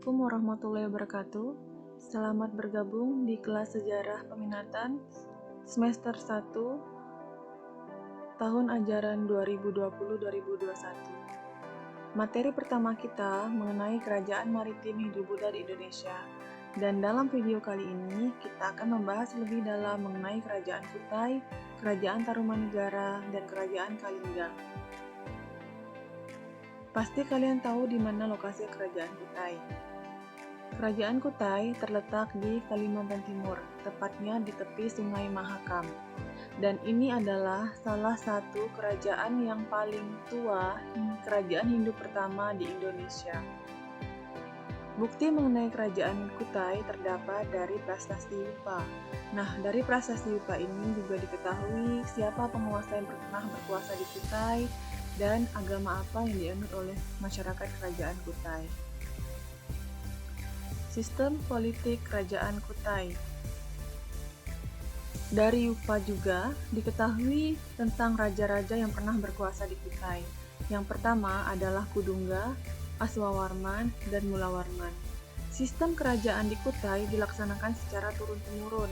Assalamualaikum warahmatullahi wabarakatuh. Selamat bergabung di kelas Sejarah Peminatan semester 1 tahun ajaran 2020-2021. Materi pertama kita mengenai Kerajaan Maritim Hindu-Buddha di Indonesia. Dan dalam video kali ini kita akan membahas lebih dalam mengenai Kerajaan Kutai, Kerajaan Tarumanegara, dan Kerajaan Kalingga. Pasti kalian tahu di mana lokasi Kerajaan Kutai. Kerajaan Kutai terletak di Kalimantan Timur, tepatnya di tepi Sungai Mahakam. Dan ini adalah salah satu kerajaan yang paling tua, kerajaan Hindu pertama di Indonesia. Bukti mengenai Kerajaan Kutai terdapat dari prasasti Yupa. Nah, dari prasasti Yupa ini juga diketahui siapa penguasa yang pernah berkuasa di Kutai, dan agama apa yang dianut oleh masyarakat Kerajaan Kutai. Sistem politik Kerajaan Kutai. Dari Yupa juga diketahui tentang raja-raja yang pernah berkuasa di Kutai. Yang pertama adalah Kudungga, Aswawarman, dan Mulawarman. Sistem kerajaan di Kutai dilaksanakan secara turun-temurun.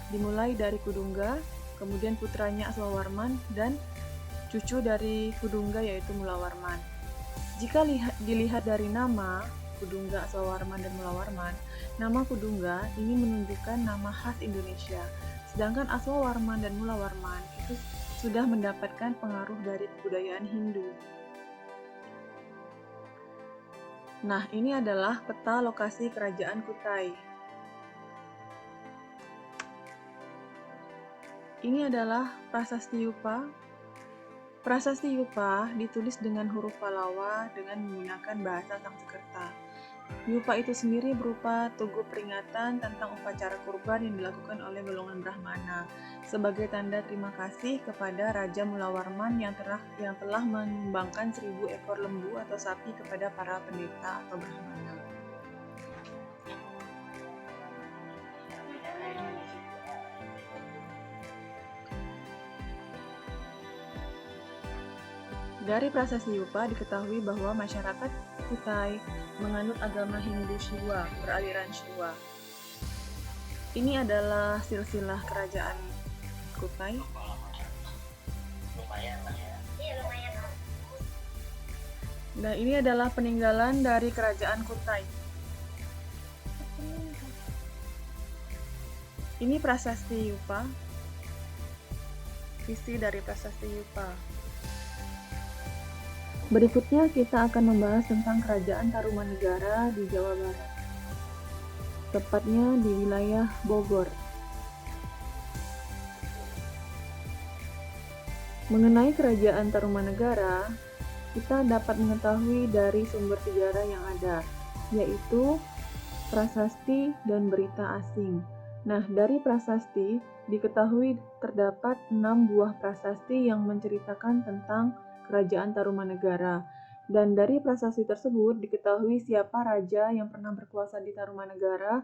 Dimulai dari Kudungga, kemudian putranya Aswawarman, dan cucu dari Kudungga yaitu Mulawarman. Jika dilihat dari nama Kudungga, Aswawarman, dan Mulawarman, nama Kudungga ini menunjukkan nama khas Indonesia, sedangkan Aswawarman dan Mulawarman itu sudah mendapatkan pengaruh dari kebudayaan Hindu. Nah, ini adalah peta lokasi Kerajaan Kutai. Ini adalah prasasti Yupa. Prasasti Yupa ditulis dengan huruf Pallawa dengan menggunakan bahasa Sanskerta. Yupa itu sendiri berupa tugu peringatan tentang upacara kurban yang dilakukan oleh golongan Brahmana sebagai tanda terima kasih kepada Raja Mulawarman yang telah menyumbangkan 1000 ekor lembu atau sapi kepada para pendeta atau Brahmana. Dari prasasti Yupa diketahui bahwa masyarakat Kutai menganut agama Hindu Shiva, beraliran Shiva. Ini adalah silsilah kerajaan Kutai. Nah, ini adalah peninggalan dari kerajaan Kutai. Ini prasasti Yupa. Isi dari prasasti Yupa. Berikutnya kita akan membahas tentang Kerajaan Tarumanegara di Jawa Barat, tepatnya di wilayah Bogor. Mengenai Kerajaan Tarumanegara, kita dapat mengetahui dari sumber sejarah yang ada, yaitu prasasti dan berita asing. Nah, dari prasasti diketahui terdapat 6 buah prasasti yang menceritakan tentang Kerajaan Tarumanegara. Dan dari prasasti tersebut diketahui siapa raja yang pernah berkuasa di Tarumanegara,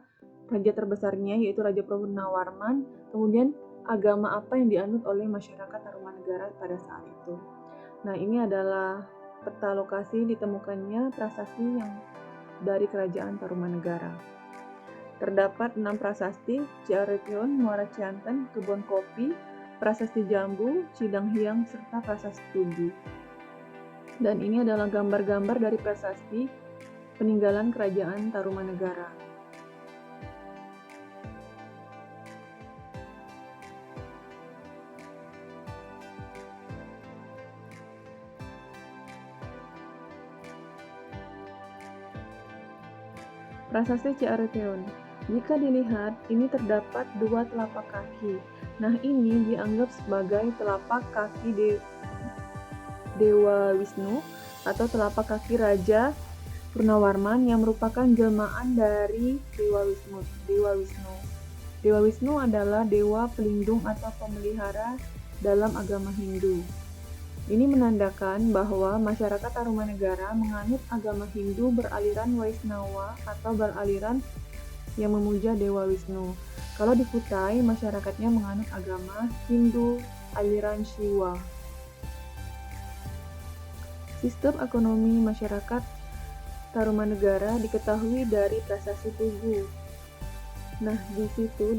raja terbesarnya yaitu Raja Purnawarman, kemudian agama apa yang dianut oleh masyarakat Tarumanegara pada saat itu. Nah, ini adalah peta lokasi ditemukannya prasasti yang dari Kerajaan Tarumanegara. Terdapat 6 prasasti: Ciaretion, Muara Cianten, Kebon Kopi, Prasasti Jambu, Cidang Hiang, serta Prasasti Tugu. Dan ini adalah gambar-gambar dari prasasti peninggalan Kerajaan Tarumanegara. Prasasti Ciaretion. Jika dilihat, ini terdapat 2 telapak kaki. Nah, ini dianggap sebagai telapak kaki Dewa Wisnu atau telapak kaki Raja Purnawarman yang merupakan jelmaan dari Dewa Wisnu. Dewa Wisnu adalah dewa pelindung atau pemelihara dalam agama Hindu. Ini menandakan bahwa masyarakat Tarumanegara menganut agama Hindu beraliran Waisnawa atau beraliran yang memuja Dewa Wisnu. Kalau di Kutai, masyarakatnya menganut agama Hindu aliran Shiva. Sistem ekonomi masyarakat Tarumanegara diketahui dari prasasti Tugu. Nah, di situ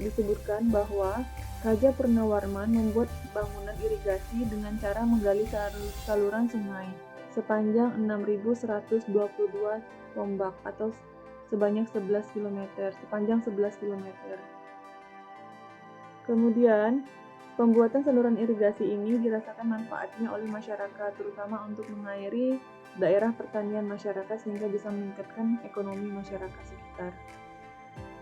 disebutkan bahwa Raja Purnawarman membuat bangunan irigasi dengan cara menggali saluran sungai sepanjang 6.122 tombak atau sebanyak 11 km, sepanjang 11 km. Kemudian, pembuatan saluran irigasi ini dirasakan manfaatnya oleh masyarakat, terutama untuk mengairi daerah pertanian masyarakat sehingga bisa meningkatkan ekonomi masyarakat sekitar.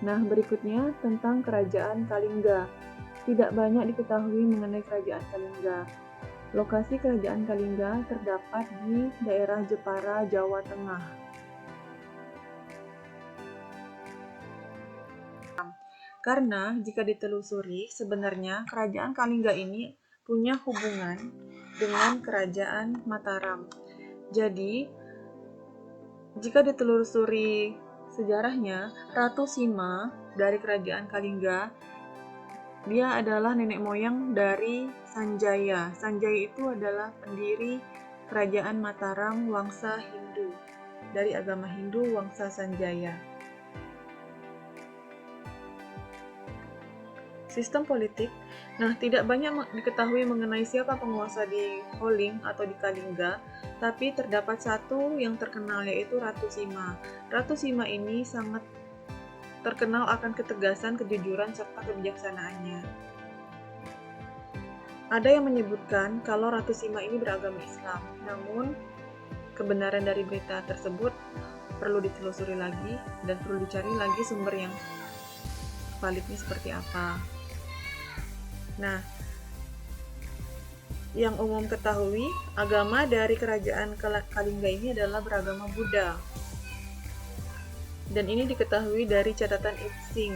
Nah, berikutnya tentang Kerajaan Kalingga. Tidak banyak diketahui mengenai Kerajaan Kalingga. Lokasi Kerajaan Kalingga terdapat di daerah Jepara, Jawa Tengah. Karena jika ditelusuri, sebenarnya Kerajaan Kalingga ini punya hubungan dengan Kerajaan Mataram. Jadi, jika ditelusuri sejarahnya, Ratu Sima dari Kerajaan Kalingga, dia adalah nenek moyang dari Sanjaya. Sanjaya itu adalah pendiri Kerajaan Mataram Wangsa Hindu. Dari agama Hindu, Wangsa Sanjaya. Sistem politik. Nah, tidak banyak diketahui mengenai siapa penguasa di Holling atau di Kalingga, tapi terdapat satu yang terkenal yaitu Ratu Sima. Ratu Sima ini sangat terkenal akan ketegasan, kejujuran, serta kebijaksanaannya. Ada yang menyebutkan kalau Ratu Sima ini beragama Islam, namun kebenaran dari berita tersebut perlu ditelusuri lagi dan perlu dicari lagi sumber yang validnya seperti apa. Nah, yang umum ketahui, agama dari Kerajaan Kalingga ini adalah beragama Buddha. Dan ini diketahui dari catatan Itsing.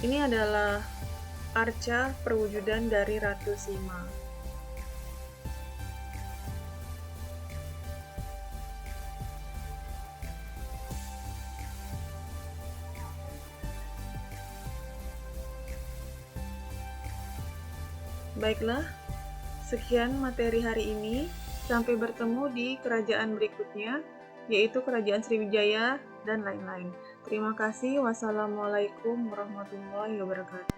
Ini adalah arca perwujudan dari Ratu Sima. Baiklah, sekian materi hari ini. Sampai bertemu di kerajaan berikutnya, yaitu Kerajaan Sriwijaya dan lain-lain. Terima kasih. Wassalamualaikum warahmatullahi wabarakatuh.